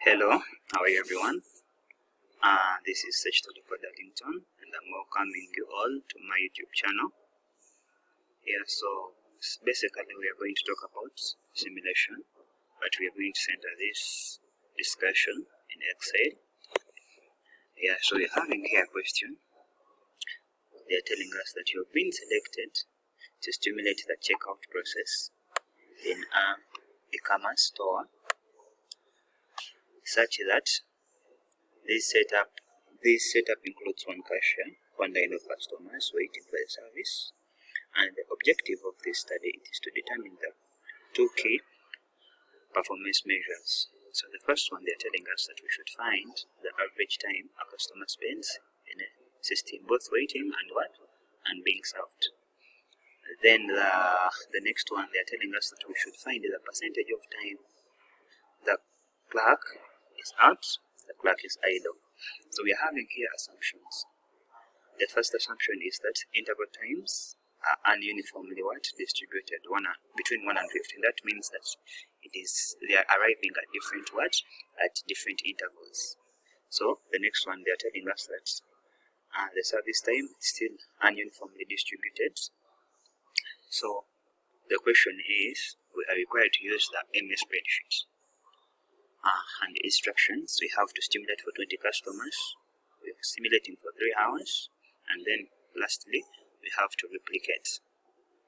Hello, how are you everyone? This is Search for Darlington, and I'm welcoming you all to my YouTube channel. So basically we are going to talk about simulation, but we are going to center this discussion in Excel. So we're having here a question. They are telling us that you have been selected to stimulate the checkout process in an e-commerce store, such that this setup includes one cashier, one line of customers waiting for the service, and the objective of this study is to determine the two key performance measures. So the first one, they're telling us that we should find the average time a customer spends in a system, both waiting and being served. Then the next one, they're telling us that we should find the percentage of time the clerk is out, the clerk is idle. So we are having here assumptions. The first assumption is that interval times are uniformly distributed between 1 and 15. That means that they are arriving at different intervals. So the next one, they are telling us that the service time is still uniformly distributed. So the question is, we are required to use the MS spreadsheet. And the instructions, we have to stimulate for 20 customers, we are simulating for 3 hours, and then lastly we have to replicate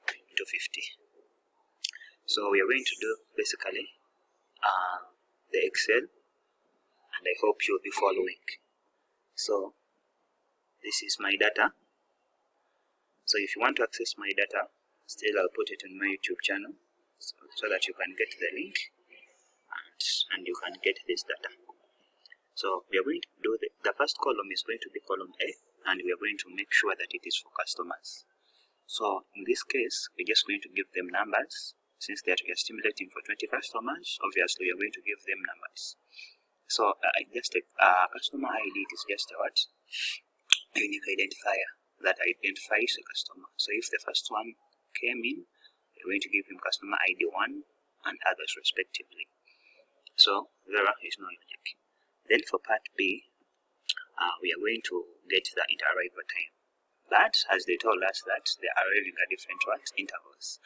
to 50. So we are going to do basically the Excel, and I hope you'll be following. So this is my data. So if you want to access my data, still I'll put it on my YouTube channel so that you can get the link and you can get this data. So we are going to do the first column is going to be column A, and we are going to make sure that it is for customers. So in this case, we're just going to give them numbers. Since that we are stimulating for 20 customers, obviously we are going to give them numbers. So customer ID is just a unique identifier that identifies a customer. So if the first one came in, we're going to give him customer ID 1 and others respectively. So there is no logic. Then for part B, we are going to get the inter-arrival time. But as they told us that they are arriving at different intervals.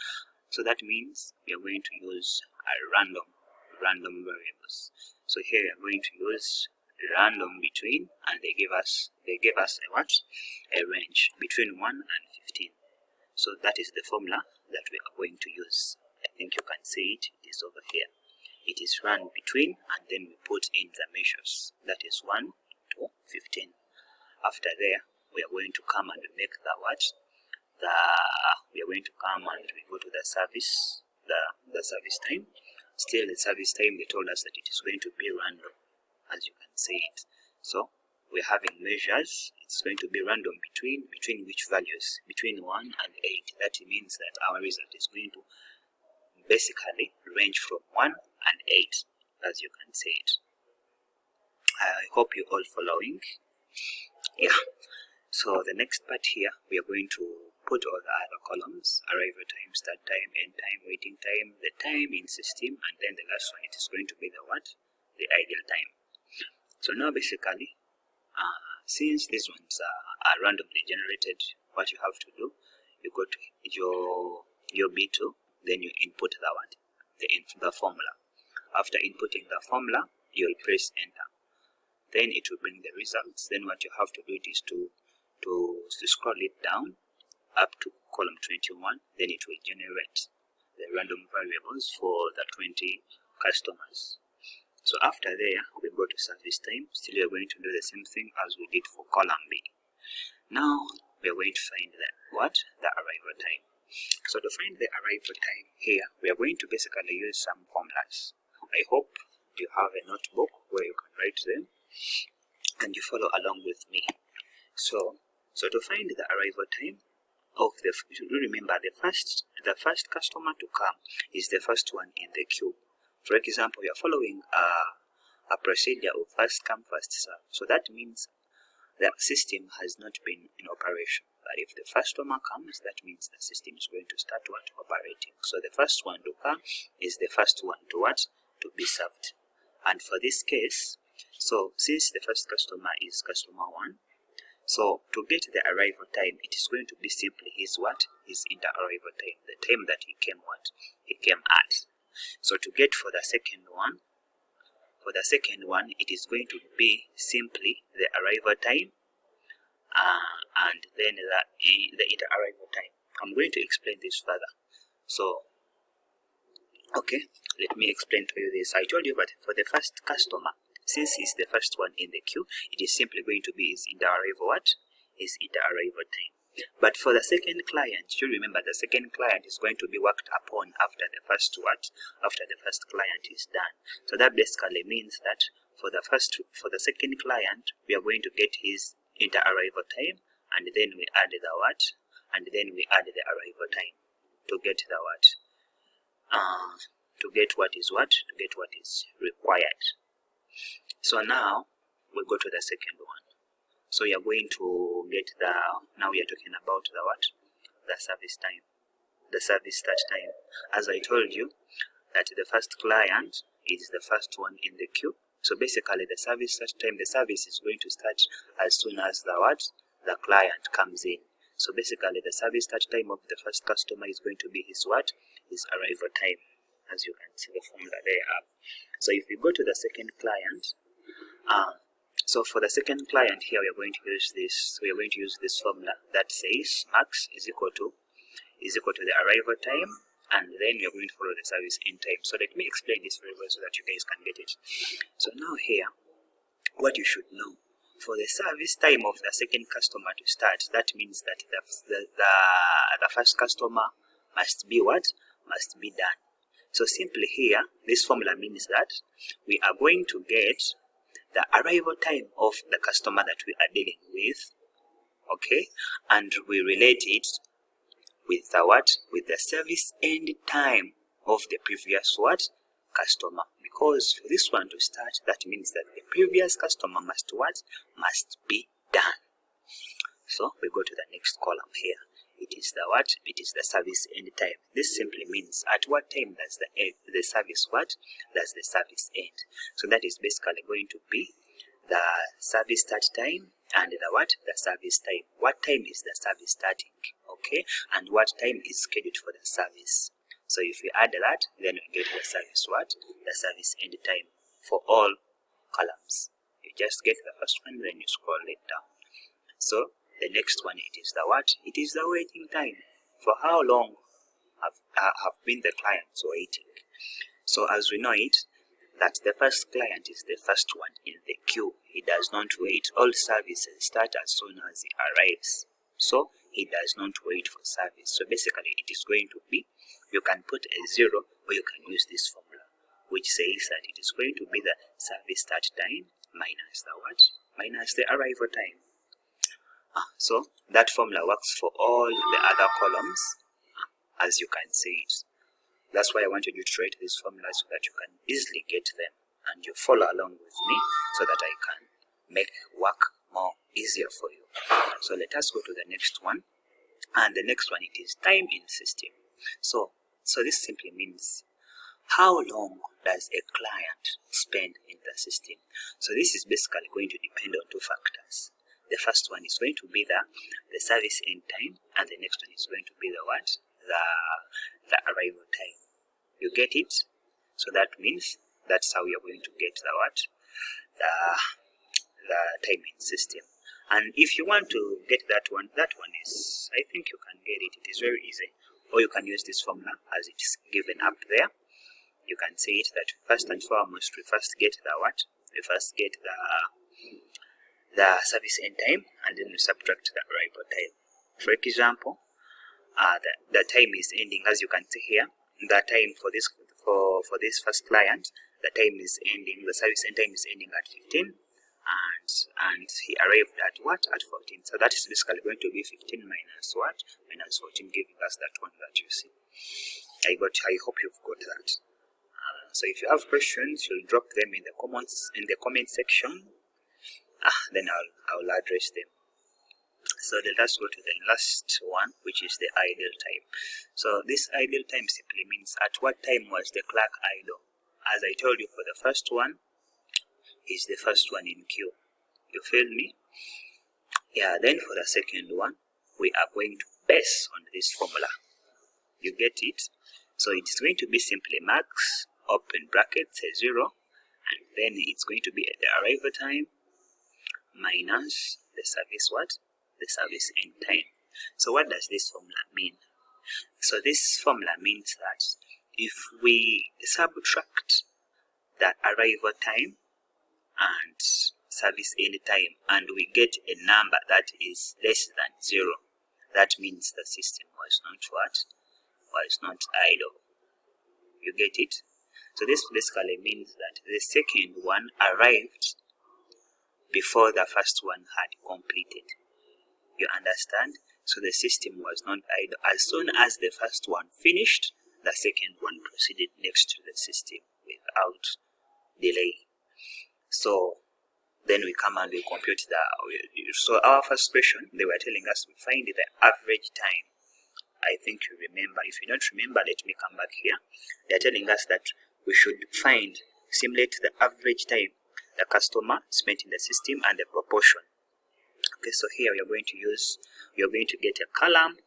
So that means we are going to use random variables. So here we are going to use random between, and they gave us a range between 1 and 15. So that is the formula that we are going to use. I think you can see it is over here. It is run between, and then we put in the measures, that is 1 to 15. After there, we are going to come and make we are going to come and we go to the service, the service time. Still the service time, they told us that it is going to be random, as you can see it. So we're having measures, it's going to be random between which values? Between 1 and 8. That means that our result is going to basically range from 1 and 8, as you can see it. I hope you're all following. So the next part here, we are going to put all the other columns: arrival time, start time, end time, waiting time, the time in system, and then the last one, it is going to be the idle time. So now basically, since these ones are randomly generated, what you have to do, you go to your B2, then you input the formula. After inputting the formula, you'll press enter. Then it will bring the results. Then what you have to do is to scroll it down up to column 21. Then it will generate the random variables for the 20 customers. So after there, we go to service time. Still, we are going to do the same thing as we did for column B. Now we are going to find the arrival time. So to find the arrival time here, we are going to basically use some formulas. I hope you have a notebook where you can write them and you follow along with me. So to find the arrival time of remember the first customer to come is the first one in the queue. For example, you are following a procedure of first come first serve. So that means the system has not been in operation. But if the first customer comes, that means the system is going to start operating. So the first one to come is the first one to be served. And for this case, so since the first customer is customer 1, so to get the arrival time, it is going to be simply his what? His inter-arrival time, the time that he came what? He came at. So to get for the second one, it is going to be simply the arrival time and then the inter-arrival time. I'm going to explain this further. So, okay, let me explain to you this. I told you that for the first customer, since he's the first one in the queue, it is simply going to be his inter-arrival what? His inter-arrival time. But for the second client, you remember the second client is going to be worked upon after the first what? After the first client is done. So that basically means that for the second client, we are going to get his inter-arrival time, and then we add the what? And then we add the arrival time to get the what? To get what is what? To get what is required. So now we go to the second one. So we are going to get now we are talking about the what? The service time. The service start time. As I told you, that the first client is the first one in the queue. So basically the service start time, the service is going to start as soon as the what? The client comes in. So basically the service start time of the first customer is going to be his what? His arrival time. As you can see the formula there up. So if we go to the second client, so for the second client here, we are going to use this. We are going to use this formula that says max is equal to the arrival time, and then we are going to follow the service end time. So let me explain this very well so that you guys can get it. So now here, what you should know, for the service time of the second customer to start, that means that the first customer must be what? Must be done. So simply here, this formula means that we are going to get the arrival time of the customer that we are dealing with, okay, and we relate it with the what? With the service end time of the previous what? Customer. Because for this one to start, that means that the previous customer must what? Must be done. So we go to the next column here. It is the what? It is the service end time. This simply means at what time does the service what? Does the service end? So that is basically going to be the service start time and the what? The service time. What time is the service starting? Okay, and what time is scheduled for the service? So if we add that, then we get the service what? The service end time for all columns. You just get the first one, then you scroll it down. So the next one, it is the what? It is the waiting time. For how long have been the clients waiting? So as we know it, that the first client is the first one in the queue. He does not wait. All services start as soon as he arrives. So he does not wait for service. So basically it is going to be, you can put a 0 or you can use this formula, which says that it is going to be the service start time minus the what? Minus the arrival time. So that formula works for all the other columns, as you can see it. That's why I wanted you to write these formulas so that you can easily get them and you follow along with me so that I can make work more easier for you. So let us go to the next one. And the next one, it is time in system. So this simply means how long does a client spend in the system? So this is basically going to depend on two factors. The first one is going to be the service end time, and the next one is going to be the what? The arrival time. You get it? So that means that's how we are going to get the what? The timing system. And if you want to get that one is, I think you can get it. It is very easy. Or you can use this formula as it is given up there. You can say it that first and foremost, we first get the what? We first get the service end time, and then we subtract the arrival time. For example, the time is ending, as you can see here. The time for this first client, the time is ending. The service end time is ending at 15, and he arrived at what? At 14. So that is basically going to be 15 minus what? Minus 14, giving us that one that you see. I hope you've got that. So if you have questions, you'll drop them in the comment section. Then I'll address them. So let us go to the last one, which is the idle time. So this idle time simply means at what time was the clock idle. As I told you for the first one, is the first one in Q. You feel me? Yeah, then for the second one, we are going to base on this formula. You get it? So it's going to be simply max, open bracket, say 0, and then it's going to be the arrival time minus the service what? The service end time. So what does this formula mean? So this formula means that if we subtract the arrival time and service end time and we get a number that is less than 0, that means the system was not what? Was not idle. You get it? So this basically means that the second one arrived before the first one had completed. You understand? So the system was not idle. As soon as the first one finished, the second one proceeded next to the system without delay. So then we come and we compute the... So our first question, they were telling us we find the average time. I think you remember. If you don't remember, let me come back here. They're telling us that we should simulate the average time the customer spent in the system and the proportion. Okay, so here you're going to get a column,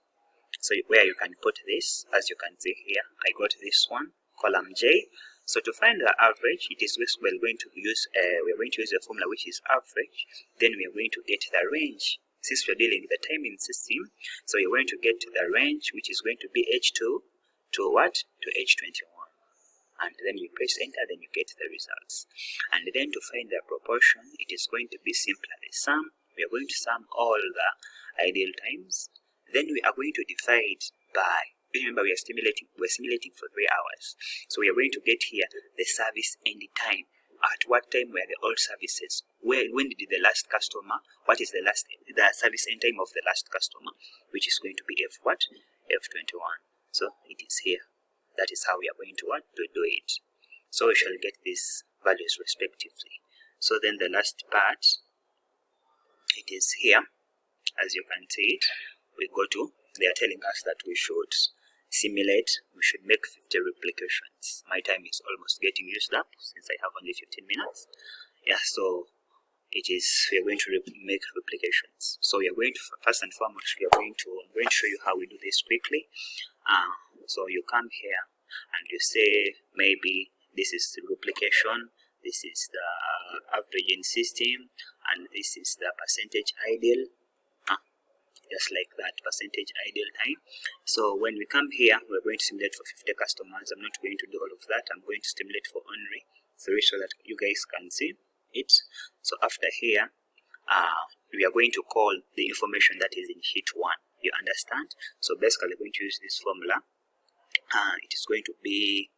so where you can put this. As you can see here, I got this one, column J. So to find the average, we're going to use a formula which is average. Then we are going to get the range. Since we're dealing with the timing system, so you're going to get to the range, which is going to be H2 to what? To H21. And then you press enter, then you get the results. And then to find the proportion, it is going to be simply the sum. We are going to sum all the ideal times. Then we are going to divide by, remember we are simulating for 3 hours. So we are going to get here the service end time. At what time were the old services? When did the last customer? What is the service end time of the last customer? Which is going to be F what? F21. So it is here. That is how we are going to do it. So we shall get these values respectively. So then the last part, it is here. As you can see it, they are telling us that we should make 50 replications. My time is almost getting used up since I have only 15 minutes. Yeah, so we are going to make replications. So we are going to, first and foremost, I'm going to show you how we do this quickly. So you come here and you say maybe this is the replication, this is the averaging system, and this is the percentage ideal. Just like that, percentage ideal time. So when we come here, we're going to simulate for 50 customers. I'm not going to do all of that. I'm going to simulate for only 3 so that you guys can see it. So after here, we are going to call the information that is in sheet 1. You understand? So basically, we're going to use this formula. It is going to be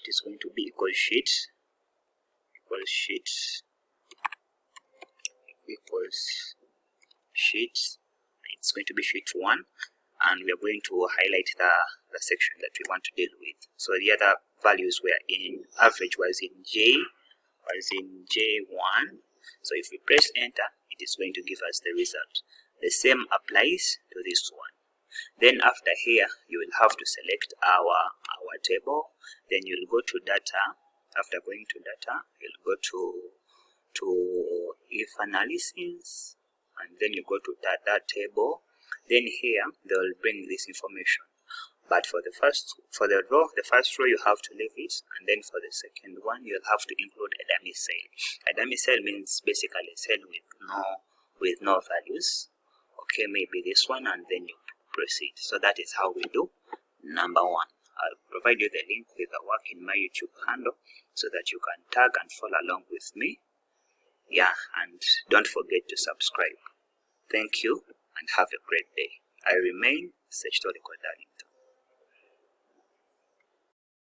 equal sheet equals sheet. It's going to be sheet 1, and we are going to highlight the section that we want to deal with. So the other values were in average was in J1. So if we press enter, it is going to give us the result. The same applies to this one. Then after here, you will have to select our table. Then you'll go to data. After going to data, you'll go to if analysis, and then you go to that table. Then here they will bring this information. But for the first row you have to leave it, and then for the second one you'll have to include a dummy cell. A dummy cell means basically a cell with no values. Okay, maybe this one, and then you proceed. So that is how we do number 1. I'll provide you the link with the work in my YouTube handle so that you can tag and follow along with me. Yeah, and don't forget to subscribe. Thank you and have a great day. I remain Sechtoliko Darlington.